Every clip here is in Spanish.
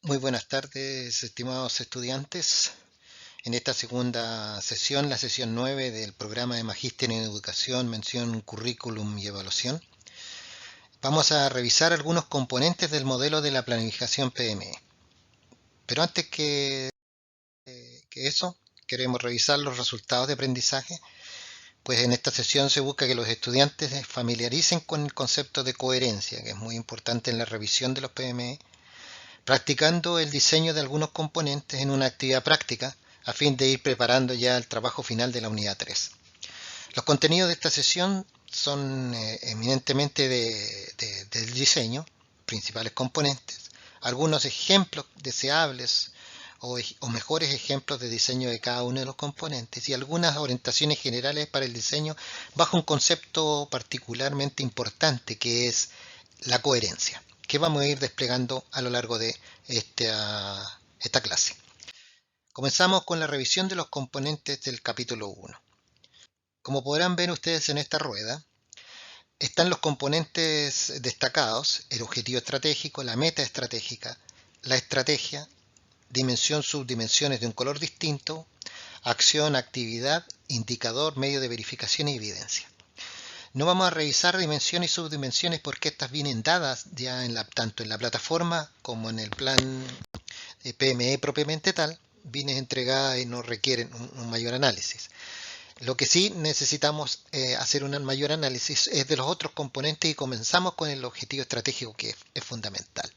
Muy buenas tardes, estimados estudiantes. En esta segunda sesión, la sesión 9 del programa de Magíster en Educación, Mención, Currículum y Evaluación, vamos a revisar algunos componentes del modelo de la planificación PME. Pero antes que eso, queremos revisar los resultados de aprendizaje, pues en esta sesión se busca que los estudiantes se familiaricen con el concepto de coherencia, que es muy importante en la revisión de los PME, practicando el diseño de algunos componentes en una actividad práctica a fin de ir preparando ya el trabajo final de la unidad 3. Los contenidos de esta sesión son eminentemente del diseño, principales componentes, algunos ejemplos deseables o mejores ejemplos de diseño de cada uno de los componentes y algunas orientaciones generales para el diseño bajo un concepto particularmente importante que es la coherencia, que vamos a ir desplegando a lo largo de esta clase. Comenzamos con la revisión de los componentes del capítulo 1. Como podrán ver ustedes en esta rueda, están los componentes destacados: el objetivo estratégico, la meta estratégica, la estrategia, dimensión, subdimensiones de un color distinto, acción, actividad, indicador, medio de verificación y evidencia. No vamos a revisar dimensiones y subdimensiones porque estas vienen dadas ya tanto en la plataforma como en el plan PME propiamente tal, vienen entregadas y no requieren un mayor análisis. Lo que sí necesitamos hacer un mayor análisis es de los otros componentes y comenzamos con el objetivo estratégico, que es fundamental.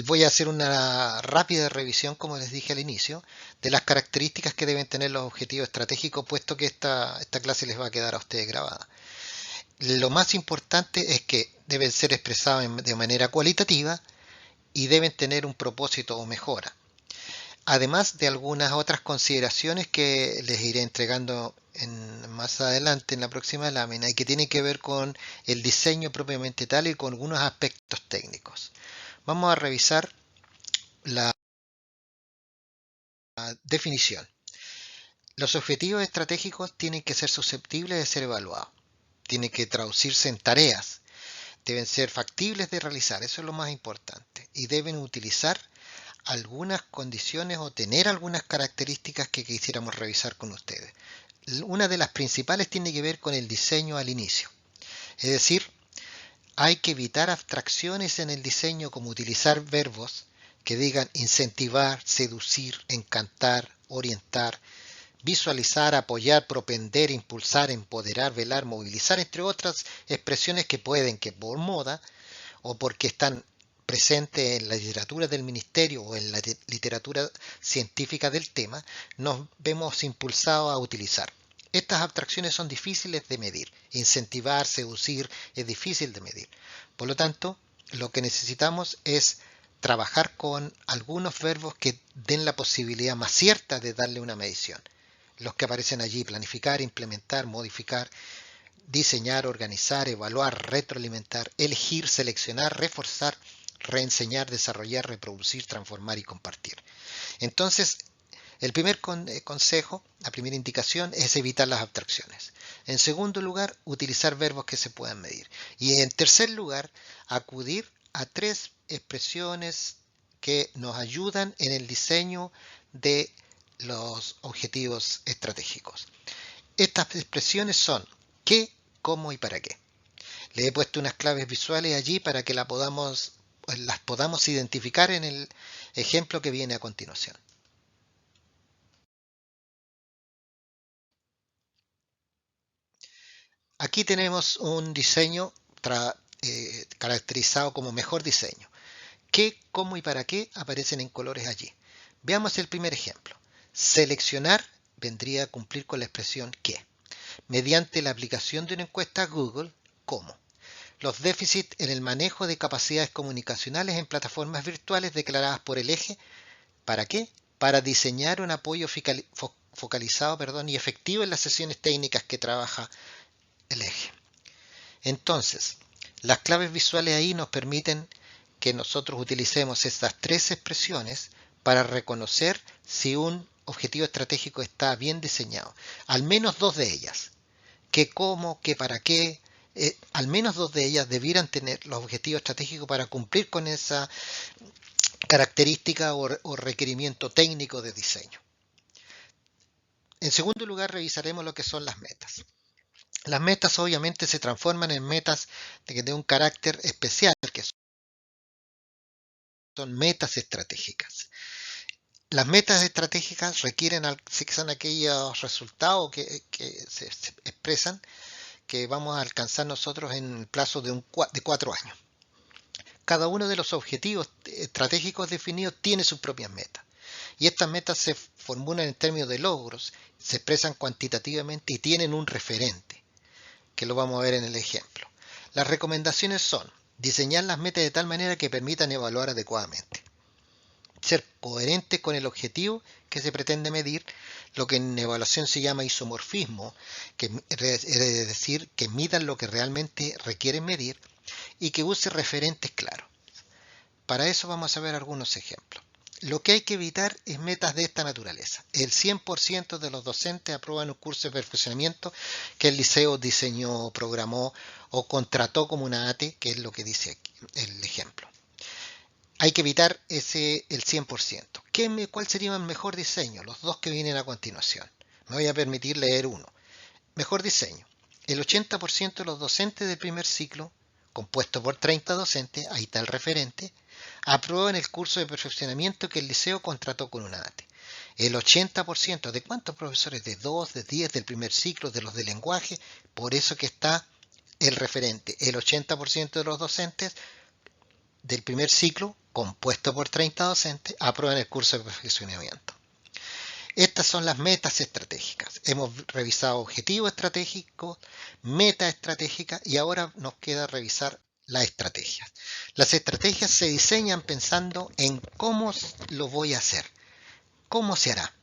Voy a hacer una rápida revisión, como les dije al inicio, de las características que deben tener los objetivos estratégicos, puesto que esta clase les va a quedar a ustedes grabada. Lo más importante es que deben ser expresados de manera cualitativa y deben tener un propósito o mejora, además de algunas otras consideraciones que les iré entregando más adelante en la próxima lámina y que tienen que ver con el diseño propiamente tal y con algunos aspectos técnicos. Vamos a revisar la definición. Los objetivos estratégicos tienen que ser susceptibles de ser evaluados, tienen que traducirse en tareas, deben ser factibles de realizar, eso es lo más importante, y deben utilizar algunas condiciones o tener algunas características que quisiéramos revisar con ustedes. Una de las principales tiene que ver con el diseño al inicio, es decir, hay que evitar abstracciones en el diseño como utilizar verbos que digan incentivar, seducir, encantar, orientar, visualizar, apoyar, propender, impulsar, empoderar, velar, movilizar, entre otras expresiones que pueden, que por moda o porque están presentes en la literatura del ministerio o en la literatura científica del tema, nos vemos impulsados a utilizar. Estas abstracciones son difíciles de medir. Incentivar, seducir, es difícil de medir. Por lo tanto, lo que necesitamos es trabajar con algunos verbos que den la posibilidad más cierta de darle una medición. Los que aparecen allí: planificar, implementar, modificar, diseñar, organizar, evaluar, retroalimentar, elegir, seleccionar, reforzar, reenseñar, desarrollar, reproducir, transformar y compartir. Entonces, el primer consejo, la primera indicación es evitar las abstracciones. En segundo lugar, utilizar verbos que se puedan medir. Y en tercer lugar, acudir a tres expresiones que nos ayudan en el diseño de los objetivos estratégicos. Estas expresiones son qué, cómo y para qué. Le he puesto unas claves visuales allí para que las podamos identificar en el ejemplo que viene a continuación. Aquí tenemos un diseño caracterizado como mejor diseño. ¿Qué, cómo y para qué aparecen en colores allí? Veamos el primer ejemplo. Seleccionar vendría a cumplir con la expresión qué. Mediante la aplicación de una encuesta a Google, ¿cómo? Los déficits en el manejo de capacidades comunicacionales en plataformas virtuales declaradas por el eje. ¿Para qué? Para diseñar un apoyo focalizado y efectivo en las sesiones técnicas que trabaja el eje. Entonces, las claves visuales ahí nos permiten que nosotros utilicemos estas tres expresiones para reconocer si un objetivo estratégico está bien diseñado. Al menos dos de ellas. ¿Qué, cómo, qué, para qué? al menos dos de ellas debieran tener los objetivos estratégicos para cumplir con esa característica o requerimiento técnico de diseño. En segundo lugar, revisaremos lo que son las metas. Las metas obviamente se transforman en metas de un carácter especial, que son metas estratégicas. Las metas estratégicas requieren, son aquellos resultados que se expresan que vamos a alcanzar nosotros en el plazo de 4 años. Cada uno de los objetivos estratégicos definidos tiene sus propias metas. Y estas metas se formulan en términos de logros, se expresan cuantitativamente y tienen un referente, que lo vamos a ver en el ejemplo. Las recomendaciones son diseñar las metas de tal manera que permitan evaluar adecuadamente, ser coherente con el objetivo que se pretende medir, lo que en evaluación se llama isomorfismo, que es decir, que midan lo que realmente requieren medir y que use referentes claros. Para eso vamos a ver algunos ejemplos. Lo que hay que evitar es metas de esta naturaleza. El 100% de los docentes aprueban un curso de perfeccionamiento que el liceo diseñó, programó o contrató como una ATE, que es lo que dice aquí el ejemplo. Hay que evitar el 100%. ¿Cuál sería el mejor diseño? Los dos que vienen a continuación. Me voy a permitir leer uno. Mejor diseño. El 80% de los docentes del primer ciclo, compuesto por 30 docentes, ahí está el referente, aprueban el curso de perfeccionamiento que el liceo contrató con una ATE. El 80%, ¿de cuántos profesores? De 2, de 10, del primer ciclo, de los de lenguaje, por eso que está el referente. El 80% de los docentes del primer ciclo, compuesto por 30 docentes, aprueban el curso de perfeccionamiento. Estas son las metas estratégicas. Hemos revisado objetivos estratégicos, metas estratégicas y ahora nos queda revisar las estrategias. Las estrategias se diseñan pensando en cómo lo voy a hacer, cómo se hará.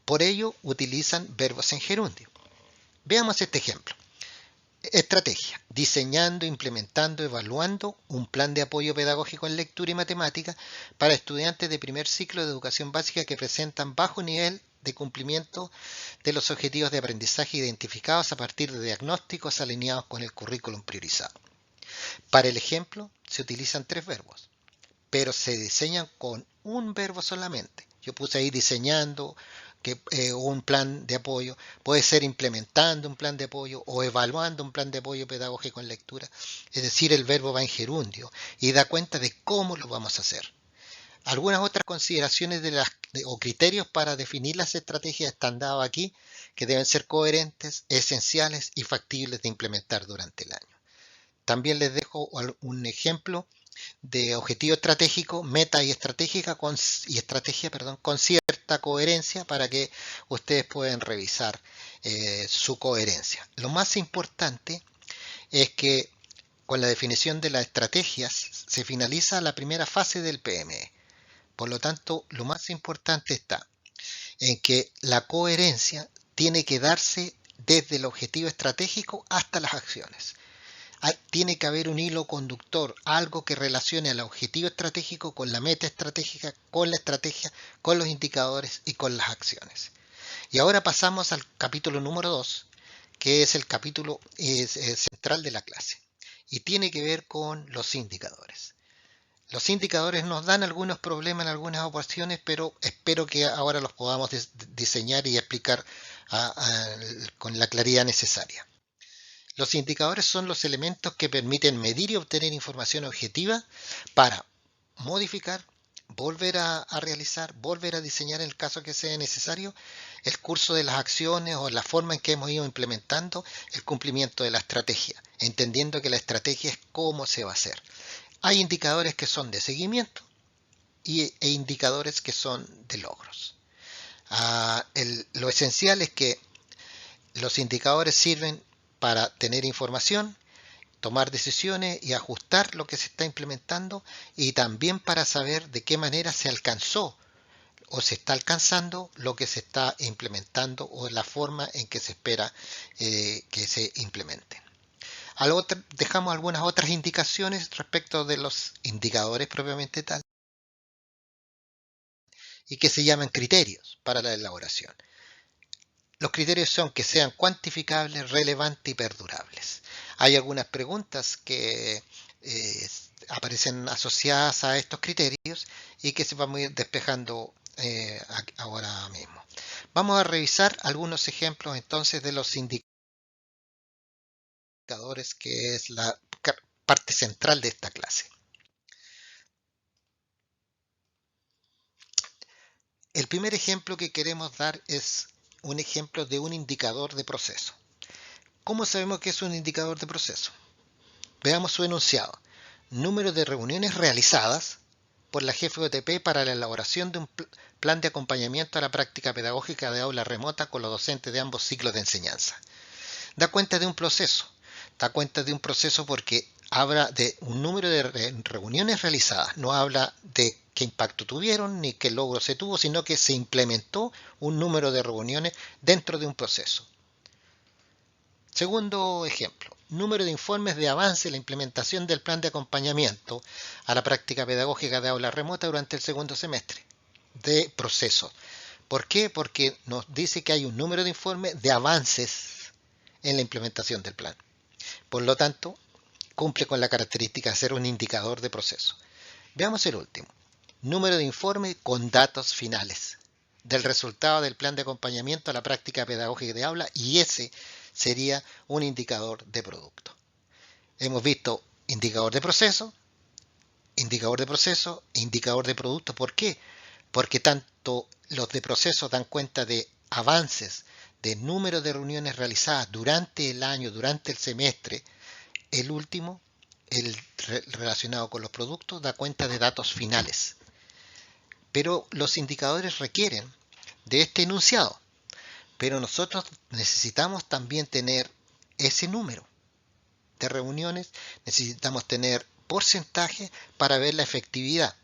Por ello utilizan verbos en gerundio. Veamos este ejemplo. Estrategia. Diseñando, implementando, evaluando un plan de apoyo pedagógico en lectura y matemática para estudiantes de primer ciclo de educación básica que presentan bajo nivel de cumplimiento de los objetivos de aprendizaje identificados a partir de diagnósticos alineados con el currículum priorizado. Para el ejemplo, se utilizan 3 verbos, pero se diseñan con un verbo solamente. Yo puse ahí diseñando un plan de apoyo, puede ser implementando un plan de apoyo o evaluando un plan de apoyo pedagógico en lectura. Es decir, el verbo va en gerundio y da cuenta de cómo lo vamos a hacer. Algunas otras consideraciones o criterios para definir las estrategias están dados aquí, que deben ser coherentes, esenciales y factibles de implementar durante el año. También les dejo un ejemplo de objetivo estratégico, meta y estrategia con cierta coherencia para que ustedes puedan revisar su coherencia. Lo más importante es que con la definición de las estrategias se finaliza la primera fase del PME. Por lo tanto, lo más importante está en que la coherencia tiene que darse desde el objetivo estratégico hasta las acciones. Tiene que haber un hilo conductor, algo que relacione al objetivo estratégico con la meta estratégica, con la estrategia, con los indicadores y con las acciones. Y ahora pasamos al capítulo número 2, que es el capítulo central de la clase, y tiene que ver con los indicadores. Los indicadores nos dan algunos problemas en algunas ocasiones, pero espero que ahora los podamos diseñar y explicar con la claridad necesaria. Los indicadores son los elementos que permiten medir y obtener información objetiva para modificar, volver a realizar, volver a diseñar en el caso que sea necesario, el curso de las acciones o la forma en que hemos ido implementando el cumplimiento de la estrategia, entendiendo que la estrategia es cómo se va a hacer. Hay indicadores que son de seguimiento e indicadores que son de logros. Lo esencial es que los indicadores sirven para tener información, tomar decisiones y ajustar lo que se está implementando y también para saber de qué manera se alcanzó o se está alcanzando lo que se está implementando o la forma en que se espera que se implemente. Dejamos algunas otras indicaciones respecto de los indicadores propiamente tal y que se llaman criterios para la elaboración. Los criterios son que sean cuantificables, relevantes y perdurables. Hay algunas preguntas que aparecen asociadas a estos criterios y que se van a ir despejando ahora mismo. Vamos a revisar algunos ejemplos entonces de los indicadores, que es la parte central de esta clase. El primer ejemplo que queremos dar es un ejemplo de un indicador de proceso. ¿Cómo sabemos que es un indicador de proceso? Veamos su enunciado. Número de reuniones realizadas por la jefe OTP para la elaboración de un plan de acompañamiento a la práctica pedagógica de aula remota con los docentes de ambos ciclos de enseñanza. Da cuenta de un proceso. Da cuenta de un proceso porque habla de un número de reuniones realizadas. No habla de qué impacto tuvieron ni qué logro se tuvo, sino que se implementó un número de reuniones dentro de un proceso. Segundo ejemplo, número de informes de avance en la implementación del plan de acompañamiento a la práctica pedagógica de aula remota durante el segundo semestre de proceso. ¿Por qué? Porque nos dice que hay un número de informes de avances en la implementación del plan. Por lo tanto, cumple con la característica de ser un indicador de proceso. Veamos el último. Número de informes con datos finales del resultado del plan de acompañamiento a la práctica pedagógica de aula, y ese sería un indicador de producto. Hemos visto indicador de proceso, indicador de proceso e indicador de producto. ¿Por qué? Porque tanto los de proceso dan cuenta de avances, de número de reuniones realizadas durante el año, durante el semestre. El último, el relacionado con los productos, da cuenta de datos finales. Pero los indicadores requieren de este enunciado. Pero nosotros necesitamos también tener ese número de reuniones, necesitamos tener porcentaje para ver la efectividad.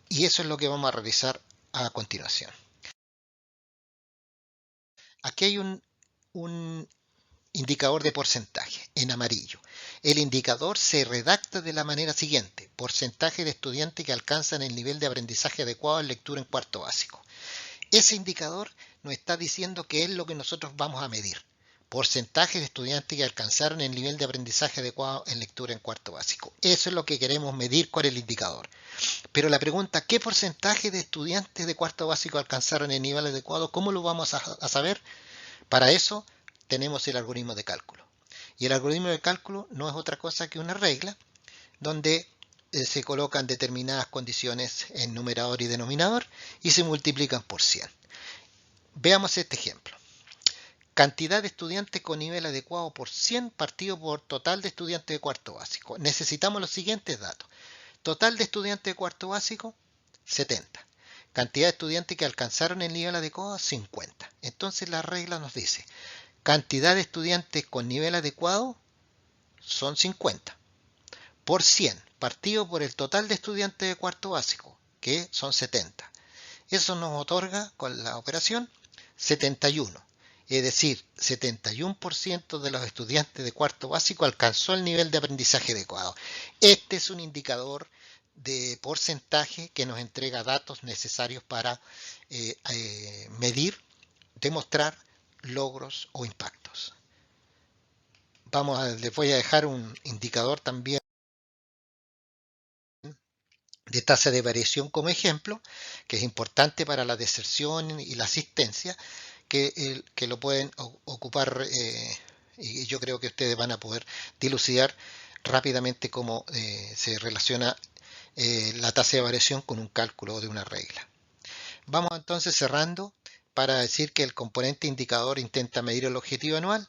Y eso es lo que vamos a realizar a continuación. Aquí hay un indicador de porcentaje en amarillo. El indicador se redacta de la manera siguiente: porcentaje de estudiantes que alcanzan el nivel de aprendizaje adecuado en lectura en cuarto básico. Ese indicador nos está diciendo qué es lo que nosotros vamos a medir. Porcentaje de estudiantes que alcanzaron el nivel de aprendizaje adecuado en lectura en cuarto básico. Eso es lo que queremos medir con el indicador. Pero la pregunta, ¿qué porcentaje de estudiantes de cuarto básico alcanzaron el nivel adecuado? ¿Cómo lo vamos a saber? Para eso tenemos el algoritmo de cálculo. Y el algoritmo de cálculo no es otra cosa que una regla donde se colocan determinadas condiciones en numerador y denominador y se multiplican por 100. Veamos este ejemplo. Cantidad de estudiantes con nivel adecuado por 100 partido por total de estudiantes de cuarto básico. Necesitamos los siguientes datos. Total de estudiantes de cuarto básico, 70. Cantidad de estudiantes que alcanzaron el nivel adecuado, 50. Entonces la regla nos dice, cantidad de estudiantes con nivel adecuado son 50. Por 100, partido por el total de estudiantes de cuarto básico, que son 70. Eso nos otorga, con la operación, 71. Es decir, 71% de los estudiantes de cuarto básico alcanzó el nivel de aprendizaje adecuado. Este es un indicador de porcentaje que nos entrega datos necesarios para medir, demostrar logros o impactos. Les voy a dejar un indicador también de tasa de variación como ejemplo, que es importante para la deserción y la asistencia, que lo pueden ocupar, y yo creo que ustedes van a poder dilucidar rápidamente cómo se relaciona la tasa de variación con un cálculo de una regla. Vamos entonces cerrando para decir que el componente indicador intenta medir el objetivo anual.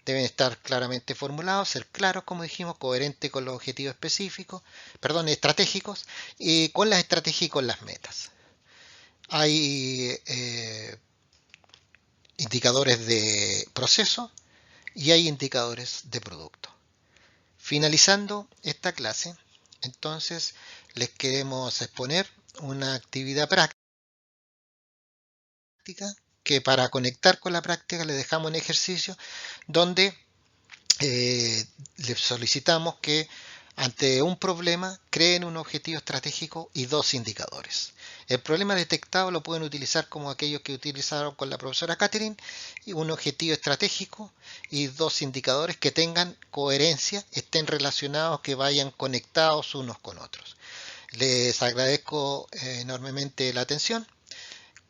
Deben estar claramente formulados, ser claros, como dijimos, coherentes con los objetivos específicos, estratégicos, y con las estrategias y con las metas. Hay indicadores de proceso y hay indicadores de producto. Finalizando esta clase, entonces les queremos exponer una actividad práctica que, para conectar con la práctica, le dejamos un ejercicio donde les solicitamos que Ante un problema, creen un objetivo estratégico y dos indicadores. El problema detectado lo pueden utilizar como aquellos que utilizaron con la profesora Catherine, y un objetivo estratégico y dos indicadores que tengan coherencia, estén relacionados, que vayan conectados unos con otros. Les agradezco enormemente la atención.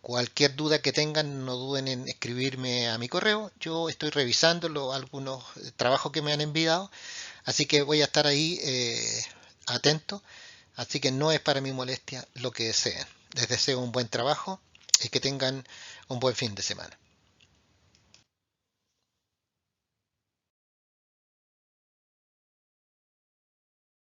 Cualquier duda que tengan, no duden en escribirme a mi correo. Yo estoy revisando algunos trabajos que me han enviado, así que voy a estar ahí atento. Así que no es para mi molestia lo que deseen. Les deseo un buen trabajo y que tengan un buen fin de semana.